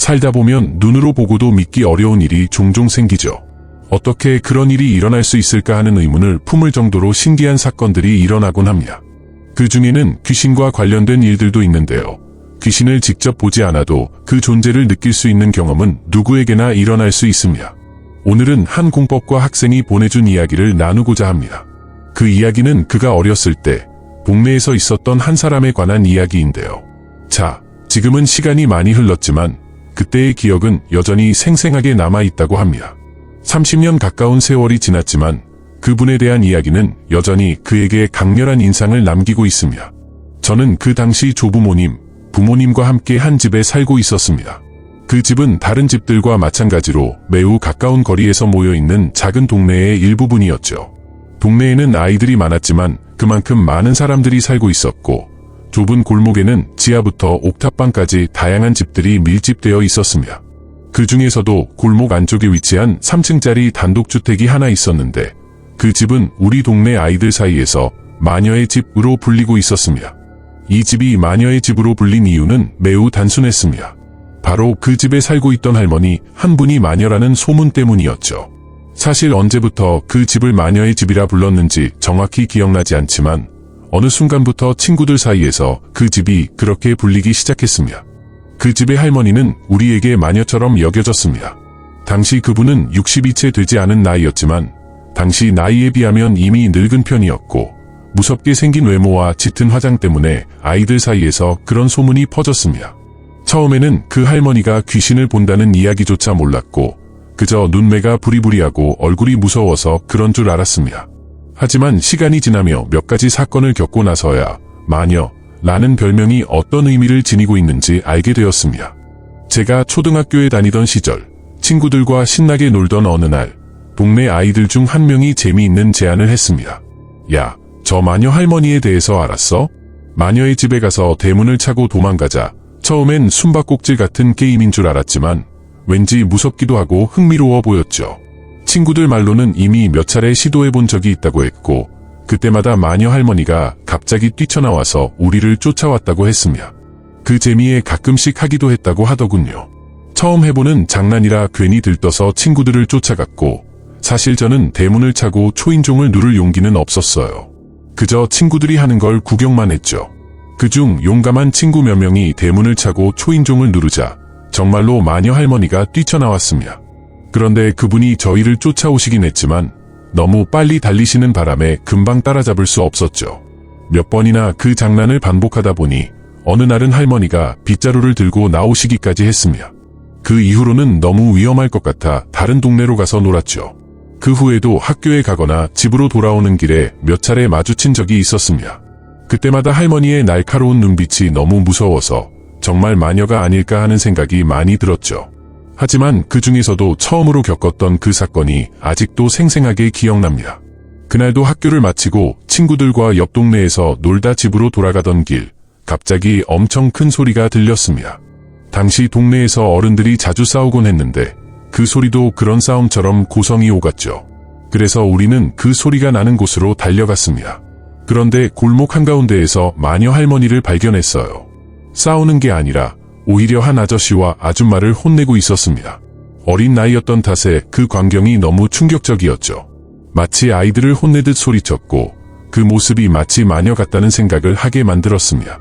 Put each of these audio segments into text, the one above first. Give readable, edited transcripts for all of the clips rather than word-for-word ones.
살다 보면 눈으로 보고도 믿기 어려운 일이 종종 생기죠. 어떻게 그런 일이 일어날 수 있을까 하는 의문을 품을 정도로 신기한 사건들이 일어나곤 합니다. 그 중에는 귀신과 관련된 일들도 있는데요. 귀신을 직접 보지 않아도 그 존재를 느낄 수 있는 경험은 누구에게나 일어날 수 있습니다. 오늘은 한 공법과 학생이 보내준 이야기를 나누고자 합니다. 그 이야기는 그가 어렸을 때 동네에서 있었던 한 사람에 관한 이야기인데요. 자, 지금은 시간이 많이 흘렀지만 그때의 기억은 여전히 생생하게 남아있다고 합니다. 30년 가까운 세월이 지났지만 그분에 대한 이야기는 여전히 그에게 강렬한 인상을 남기고 있습니다. 저는 그 당시 조부모님, 부모님과 함께 한 집에 살고 있었습니다. 그 집은 다른 집들과 마찬가지로 매우 가까운 거리에서 모여있는 작은 동네의 일부분이었죠. 동네에는 아이들이 많았지만 그만큼 많은 사람들이 살고 있었고 좁은 골목에는 지하부터 옥탑방까지 다양한 집들이 밀집되어 있었습니다. 그 중에서도 골목 안쪽에 위치한 3층짜리 단독주택이 하나 있었는데 그 집은 우리 동네 아이들 사이에서 마녀의 집으로 불리고 있었습니다. 이 집이 마녀의 집으로 불린 이유는 매우 단순했습니다. 바로 그 집에 살고 있던 할머니 한 분이 마녀라는 소문 때문이었죠. 사실 언제부터 그 집을 마녀의 집이라 불렀는지 정확히 기억나지 않지만 어느 순간부터 친구들 사이에서 그 집이 그렇게 불리기 시작했습니다. 그 집의 할머니는 우리에게 마녀처럼 여겨졌습니다. 당시 그분은 60이 채 되지 않은 나이였지만 당시 나이에 비하면 이미 늙은 편이었고 무섭게 생긴 외모와 짙은 화장 때문에 아이들 사이에서 그런 소문이 퍼졌습니다. 처음에는 그 할머니가 귀신을 본다는 이야기조차 몰랐고 그저 눈매가 부리부리하고 얼굴이 무서워서 그런 줄 알았습니다. 하지만 시간이 지나며 몇 가지 사건을 겪고 나서야 마녀라는 별명이 어떤 의미를 지니고 있는지 알게 되었습니다. 제가 초등학교에 다니던 시절 친구들과 신나게 놀던 어느 날 동네 아이들 중 한 명이 재미있는 제안을 했습니다. 야, 저 마녀 할머니에 대해서 알았어? 마녀의 집에 가서 대문을 차고 도망가자. 처음엔 숨바꼭질 같은 게임인 줄 알았지만 왠지 무섭기도 하고 흥미로워 보였죠. 친구들 말로는 이미 몇 차례 시도해본 적이 있다고 했고 그때마다 마녀 할머니가 갑자기 뛰쳐나와서 우리를 쫓아왔다고 했습니다. 그 재미에 가끔씩 하기도 했다고 하더군요. 처음 해보는 장난이라 괜히 들떠서 친구들을 쫓아갔고 사실 저는 대문을 차고 초인종을 누를 용기는 없었어요. 그저 친구들이 하는 걸 구경만 했죠. 그중 용감한 친구 몇 명이 대문을 차고 초인종을 누르자 정말로 마녀 할머니가 뛰쳐나왔습니다. 그런데 그분이 저희를 쫓아오시긴 했지만 너무 빨리 달리시는 바람에 금방 따라잡을 수 없었죠. 몇 번이나 그 장난을 반복하다 보니 어느 날은 할머니가 빗자루를 들고 나오시기까지 했습니다. 그 이후로는 너무 위험할 것 같아 다른 동네로 가서 놀았죠. 그 후에도 학교에 가거나 집으로 돌아오는 길에 몇 차례 마주친 적이 있었습니다. 그때마다 할머니의 날카로운 눈빛이 너무 무서워서 정말 마녀가 아닐까 하는 생각이 많이 들었죠. 하지만 그 중에서도 처음으로 겪었던 그 사건이 아직도 생생하게 기억납니다. 그날도 학교를 마치고 친구들과 옆 동네에서 놀다 집으로 돌아가던 길, 갑자기 엄청 큰 소리가 들렸습니다. 당시 동네에서 어른들이 자주 싸우곤 했는데 그 소리도 그런 싸움처럼 고성이 오갔죠. 그래서 우리는 그 소리가 나는 곳으로 달려갔습니다. 그런데 골목 한가운데에서 마녀 할머니를 발견했어요. 싸우는 게 아니라 오히려 한 아저씨와 아줌마를 혼내고 있었습니다. 어린 나이였던 탓에 그 광경이 너무 충격적이었죠. 마치 아이들을 혼내듯 소리쳤고 그 모습이 마치 마녀 같다는 생각을 하게 만들었습니다.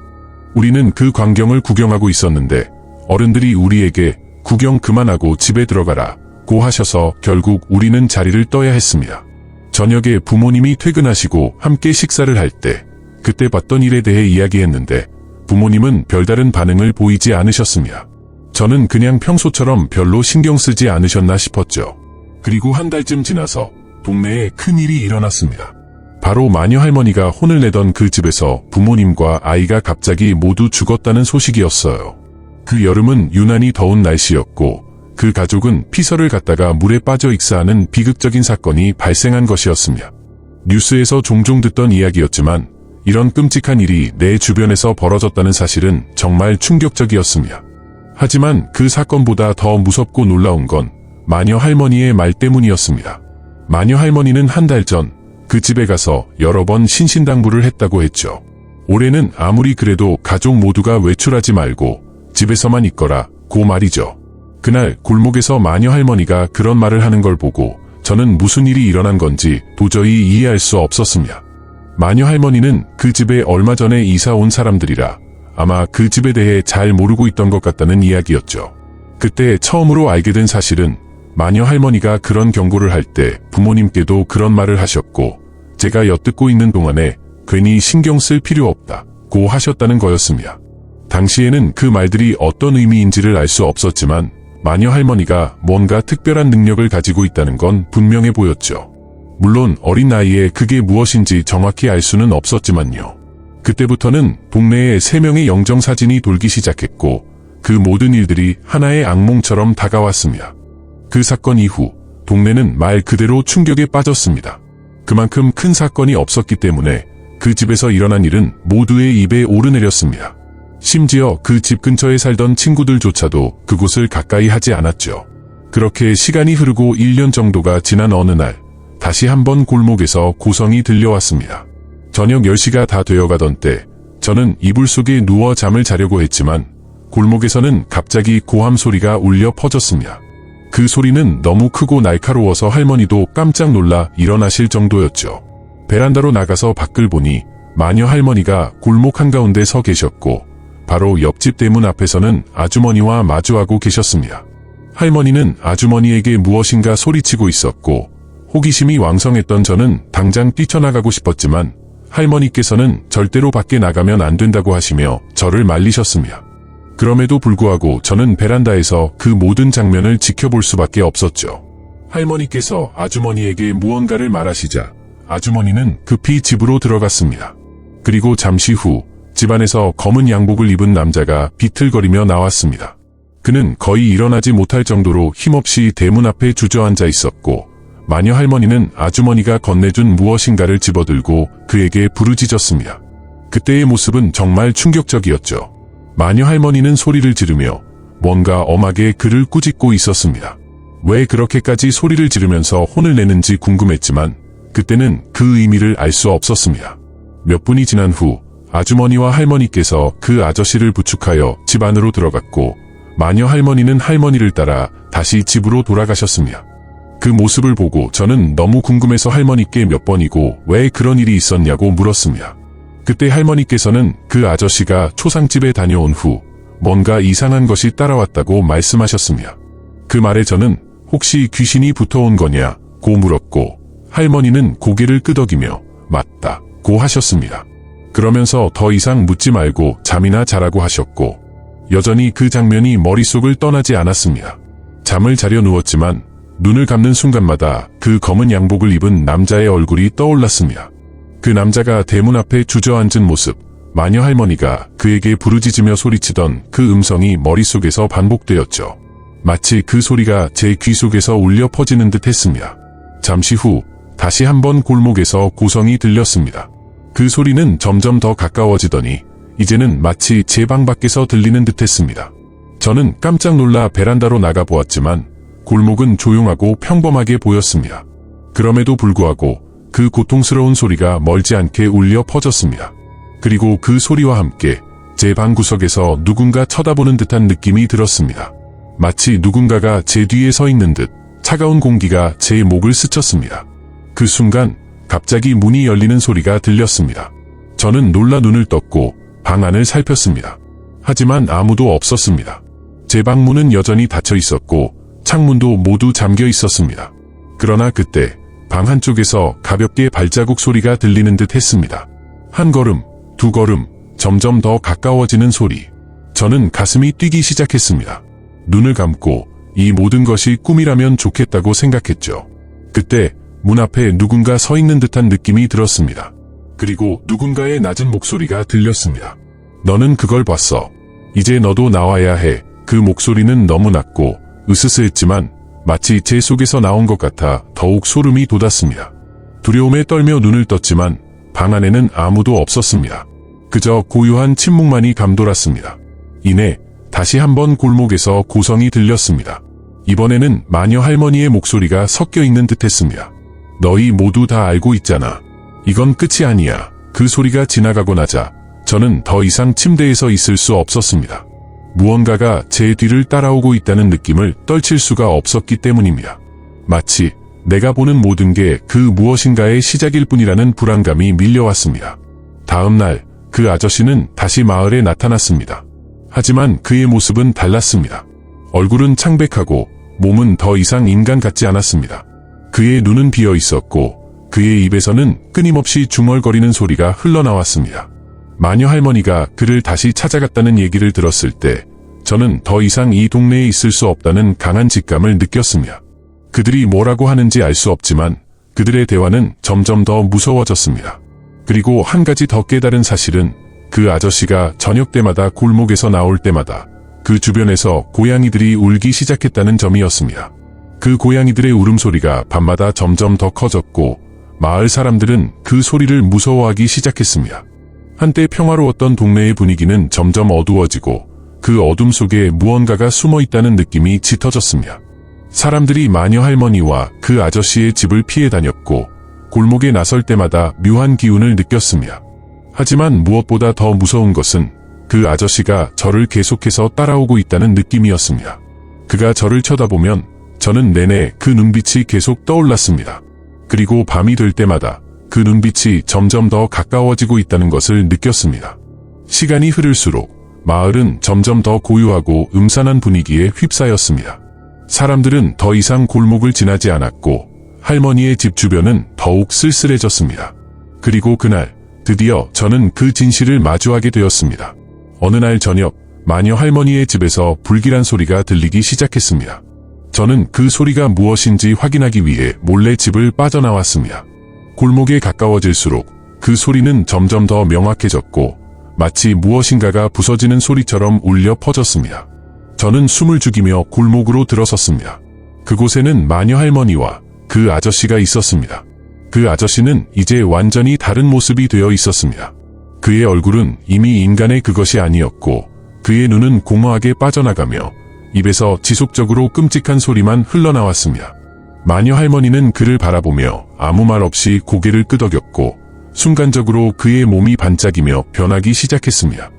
우리는 그 광경을 구경하고 있었는데 어른들이 우리에게 구경 그만하고 집에 들어가라 고 하셔서 결국 우리는 자리를 떠야 했습니다. 저녁에 부모님이 퇴근하시고 함께 식사를 할 때 그때 봤던 일에 대해 이야기했는데 부모님은 별다른 반응을 보이지 않으셨습니다. 저는 그냥 평소처럼 별로 신경 쓰지 않으셨나 싶었죠. 그리고 한 달쯤 지나서 동네에 큰일이 일어났습니다. 바로 마녀 할머니가 혼을 내던 그 집에서 부모님과 아이가 갑자기 모두 죽었다는 소식이었어요. 그 여름은 유난히 더운 날씨였고 그 가족은 피서를 갖다가 물에 빠져 익사하는 비극적인 사건이 발생한 것이었습니다. 뉴스에서 종종 듣던 이야기였지만 이런 끔찍한 일이 내 주변에서 벌어졌다는 사실은 정말 충격적이었습니다. 하지만 그 사건보다 더 무섭고 놀라운 건 마녀 할머니의 말 때문이었습니다. 마녀 할머니는 한 달 전 그 집에 가서 여러 번 신신당부를 했다고 했죠. 올해는 아무리 그래도 가족 모두가 외출하지 말고 집에서만 있거라 고 말이죠. 그날 골목에서 마녀 할머니가 그런 말을 하는 걸 보고 저는 무슨 일이 일어난 건지 도저히 이해할 수 없었습니다. 마녀 할머니는 그 집에 얼마 전에 이사 온 사람들이라 아마 그 집에 대해 잘 모르고 있던 것 같다는 이야기였죠. 그때 처음으로 알게 된 사실은 마녀 할머니가 그런 경고를 할 때 부모님께도 그런 말을 하셨고 제가 엿듣고 있는 동안에 괜히 신경 쓸 필요 없다고 하셨다는 거였습니다. 당시에는 그 말들이 어떤 의미인지를 알 수 없었지만 마녀 할머니가 뭔가 특별한 능력을 가지고 있다는 건 분명해 보였죠. 물론 어린 나이에 그게 무엇인지 정확히 알 수는 없었지만요. 그때부터는 동네에 3명의 영정사진이 돌기 시작했고 그 모든 일들이 하나의 악몽처럼 다가왔습니다. 그 사건 이후 동네는 말 그대로 충격에 빠졌습니다. 그만큼 큰 사건이 없었기 때문에 그 집에서 일어난 일은 모두의 입에 오르내렸습니다. 심지어 그 집 근처에 살던 친구들조차도 그곳을 가까이 하지 않았죠. 그렇게 시간이 흐르고 1년 정도가 지난 어느 날 다시 한번 골목에서 고성이 들려왔습니다. 저녁 10시가 다 되어가던 때 저는 이불 속에 누워 잠을 자려고 했지만 골목에서는 갑자기 고함 소리가 울려 퍼졌습니다. 그 소리는 너무 크고 날카로워서 할머니도 깜짝 놀라 일어나실 정도였죠. 베란다로 나가서 밖을 보니 마녀 할머니가 골목 한가운데 서 계셨고 바로 옆집 대문 앞에서는 아주머니와 마주하고 계셨습니다. 할머니는 아주머니에게 무엇인가 소리치고 있었고 호기심이 왕성했던 저는 당장 뛰쳐나가고 싶었지만 할머니께서는 절대로 밖에 나가면 안 된다고 하시며 저를 말리셨습니다. 그럼에도 불구하고 저는 베란다에서 그 모든 장면을 지켜볼 수밖에 없었죠. 할머니께서 아주머니에게 무언가를 말하시자 아주머니는 급히 집으로 들어갔습니다. 그리고 잠시 후 집안에서 검은 양복을 입은 남자가 비틀거리며 나왔습니다. 그는 거의 일어나지 못할 정도로 힘없이 대문 앞에 주저앉아 있었고 마녀 할머니는 아주머니가 건네준 무엇인가를 집어들고 그에게 부르짖었습니다. 그때의 모습은 정말 충격적이었죠. 마녀 할머니는 소리를 지르며 뭔가 엄하게 그를 꾸짖고 있었습니다. 왜 그렇게까지 소리를 지르면서 혼을 내는지 궁금했지만 그때는 그 의미를 알 수 없었습니다. 몇 분이 지난 후 아주머니와 할머니께서 그 아저씨를 부축하여 집 안으로 들어갔고 마녀 할머니는 할머니를 따라 다시 집으로 돌아가셨습니다. 그 모습을 보고 저는 너무 궁금해서 할머니께 몇 번이고 왜 그런 일이 있었냐고 물었습니다. 그때 할머니께서는 그 아저씨가 초상집에 다녀온 후 뭔가 이상한 것이 따라왔다고 말씀하셨습니다. 그 말에 저는 혹시 귀신이 붙어온 거냐고 물었고 할머니는 고개를 끄덕이며 맞다고 하셨습니다. 그러면서 더 이상 묻지 말고 잠이나 자라고 하셨고 여전히 그 장면이 머릿속을 떠나지 않았습니다. 잠을 자려 누웠지만 눈을 감는 순간마다 그 검은 양복을 입은 남자의 얼굴이 떠올랐습니다. 그 남자가 대문 앞에 주저앉은 모습, 마녀 할머니가 그에게 부르짖으며 소리치던 그 음성이 머릿속에서 반복되었죠. 마치 그 소리가 제 귀 속에서 울려 퍼지는 듯 했습니다. 잠시 후 다시 한번 골목에서 고성이 들렸습니다. 그 소리는 점점 더 가까워지더니 이제는 마치 제 방 밖에서 들리는 듯 했습니다. 저는 깜짝 놀라 베란다로 나가보았지만 골목은 조용하고 평범하게 보였습니다. 그럼에도 불구하고 그 고통스러운 소리가 멀지 않게 울려 퍼졌습니다. 그리고 그 소리와 함께 제 방 구석에서 누군가 쳐다보는 듯한 느낌이 들었습니다. 마치 누군가가 제 뒤에 서 있는 듯 차가운 공기가 제 목을 스쳤습니다. 그 순간 갑자기 문이 열리는 소리가 들렸습니다. 저는 놀라 눈을 떴고 방 안을 살폈습니다. 하지만 아무도 없었습니다. 제 방 문은 여전히 닫혀 있었고 창문도 모두 잠겨 있었습니다. 그러나 그때 방 한쪽에서 가볍게 발자국 소리가 들리는 듯 했습니다. 한 걸음, 두 걸음, 점점 더 가까워지는 소리. 저는 가슴이 뛰기 시작했습니다. 눈을 감고 이 모든 것이 꿈이라면 좋겠다고 생각했죠. 그때 문 앞에 누군가 서 있는 듯한 느낌이 들었습니다. 그리고 누군가의 낮은 목소리가 들렸습니다. 너는 그걸 봤어. 이제 너도 나와야 해. 그 목소리는 너무 낮고 으스스했지만 마치 제 속에서 나온 것 같아 더욱 소름이 돋았습니다. 두려움에 떨며 눈을 떴지만 방 안에는 아무도 없었습니다. 그저 고요한 침묵만이 감돌았습니다. 이내 다시 한번 골목에서 고성이 들렸습니다. 이번에는 마녀 할머니의 목소리가 섞여 있는 듯했습니다. 너희 모두 다 알고 있잖아. 이건 끝이 아니야. 그 소리가 지나가고 나자 저는 더 이상 침대에서 있을 수 없었습니다. 무언가가 제 뒤를 따라오고 있다는 느낌을 떨칠 수가 없었기 때문입니다. 마치 내가 보는 모든 게 그 무엇인가의 시작일 뿐이라는 불안감이 밀려왔습니다. 다음 날 그 아저씨는 다시 마을에 나타났습니다. 하지만 그의 모습은 달랐습니다. 얼굴은 창백하고 몸은 더 이상 인간 같지 않았습니다. 그의 눈은 비어 있었고 그의 입에서는 끊임없이 중얼거리는 소리가 흘러나왔습니다. 마녀 할머니가 그를 다시 찾아갔다는 얘기를 들었을 때 저는 더 이상 이 동네에 있을 수 없다는 강한 직감을 느꼈습니다. 그들이 뭐라고 하는지 알 수 없지만 그들의 대화는 점점 더 무서워졌습니다. 그리고 한 가지 더 깨달은 사실은 그 아저씨가 저녁 때마다 골목에서 나올 때마다 그 주변에서 고양이들이 울기 시작했다는 점이었습니다. 그 고양이들의 울음소리가 밤마다 점점 더 커졌고 마을 사람들은 그 소리를 무서워하기 시작했습니다. 한때 평화로웠던 동네의 분위기는 점점 어두워지고 그 어둠 속에 무언가가 숨어 있다는 느낌이 짙어졌습니다. 사람들이 마녀 할머니와 그 아저씨의 집을 피해 다녔고 골목에 나설 때마다 묘한 기운을 느꼈습니다. 하지만 무엇보다 더 무서운 것은 그 아저씨가 저를 계속해서 따라오고 있다는 느낌이었습니다. 그가 저를 쳐다보면 저는 내내 그 눈빛이 계속 떠올랐습니다. 그리고 밤이 될 때마다 그 눈빛이 점점 더 가까워지고 있다는 것을 느꼈습니다. 시간이 흐를수록 마을은 점점 더 고요하고 음산한 분위기에 휩싸였습니다. 사람들은 더 이상 골목을 지나지 않았고 할머니의 집 주변은 더욱 쓸쓸해졌습니다. 그리고 그날 드디어 저는 그 진실을 마주하게 되었습니다. 어느 날 저녁 마녀 할머니의 집에서 불길한 소리가 들리기 시작했습니다. 저는 그 소리가 무엇인지 확인하기 위해 몰래 집을 빠져나왔습니다. 골목에 가까워질수록 그 소리는 점점 더 명확해졌고 마치 무엇인가가 부서지는 소리처럼 울려 퍼졌습니다. 저는 숨을 죽이며 골목으로 들어섰습니다. 그곳에는 마녀 할머니와 그 아저씨가 있었습니다. 그 아저씨는 이제 완전히 다른 모습이 되어 있었습니다. 그의 얼굴은 이미 인간의 그것이 아니었고 그의 눈은 공허하게 빠져나가며 입에서 지속적으로 끔찍한 소리만 흘러나왔습니다. 마녀 할머니는 그를 바라보며 아무 말 없이 고개를 끄덕였고 순간적으로 그의 몸이 반짝이며 변하기 시작했습니다.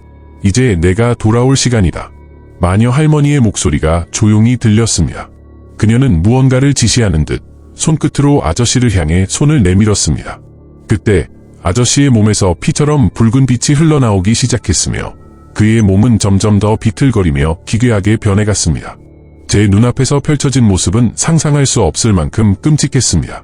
이제 내가 돌아올 시간이다. 마녀 할머니의 목소리가 조용히 들렸습니다. 그녀는 무언가를 지시하는 듯 손끝으로 아저씨를 향해 손을 내밀었습니다. 그때 아저씨의 몸에서 피처럼 붉은 빛이 흘러나오기 시작했으며 그의 몸은 점점 더 비틀거리며 기괴하게 변해갔습니다. 제 눈앞에서 펼쳐진 모습은 상상할 수 없을 만큼 끔찍했습니다.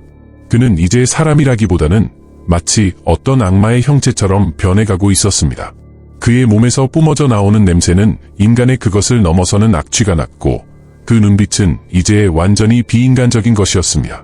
그는 이제 사람이라기보다는 마치 어떤 악마의 형체처럼 변해가고 있었습니다. 그의 몸에서 뿜어져 나오는 냄새는 인간의 그것을 넘어서는 악취가 났고 그 눈빛은 이제 완전히 비인간적인 것이었습니다.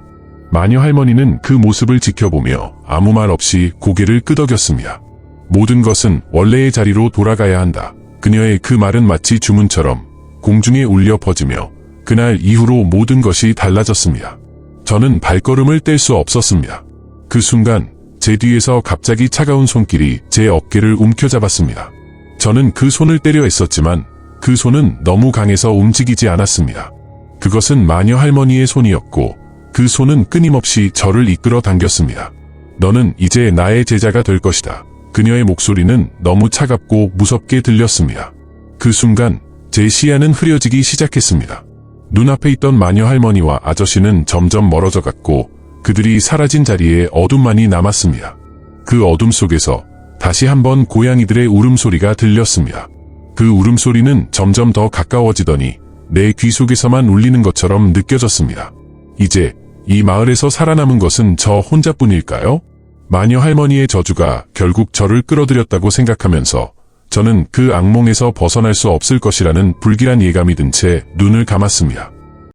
마녀 할머니는 그 모습을 지켜보며 아무 말 없이 고개를 끄덕였습니다. 모든 것은 원래의 자리로 돌아가야 한다. 그녀의 그 말은 마치 주문처럼 공중에 울려 퍼지며 그날 이후로 모든 것이 달라졌습니다. 저는 발걸음을 뗄 수 없었습니다. 그 순간 제 뒤에서 갑자기 차가운 손길이 제 어깨를 움켜잡았습니다. 저는 그 손을 때려 했었지만 그 손은 너무 강해서 움직이지 않았습니다. 그것은 마녀 할머니의 손이었고 그 손은 끊임없이 저를 이끌어 당겼습니다. 너는 이제 나의 제자가 될 것이다. 그녀의 목소리는 너무 차갑고 무섭게 들렸습니다. 그 순간 제 시야는 흐려지기 시작했습니다. 눈앞에 있던 마녀 할머니와 아저씨는 점점 멀어져 갔고 그들이 사라진 자리에 어둠만이 남았습니다. 그 어둠 속에서 다시 한번 고양이들의 울음소리가 들렸습니다. 그 울음소리는 점점 더 가까워지더니 내 귀 속에서만 울리는 것처럼 느껴졌습니다. 이제 이 마을에서 살아남은 것은 저 혼자뿐일까요? 마녀 할머니의 저주가 결국 저를 끌어들였다고 생각하면서 저는 그 악몽에서 벗어날 수 없을 것이라는 불길한 예감이 든 채 눈을 감았습니다.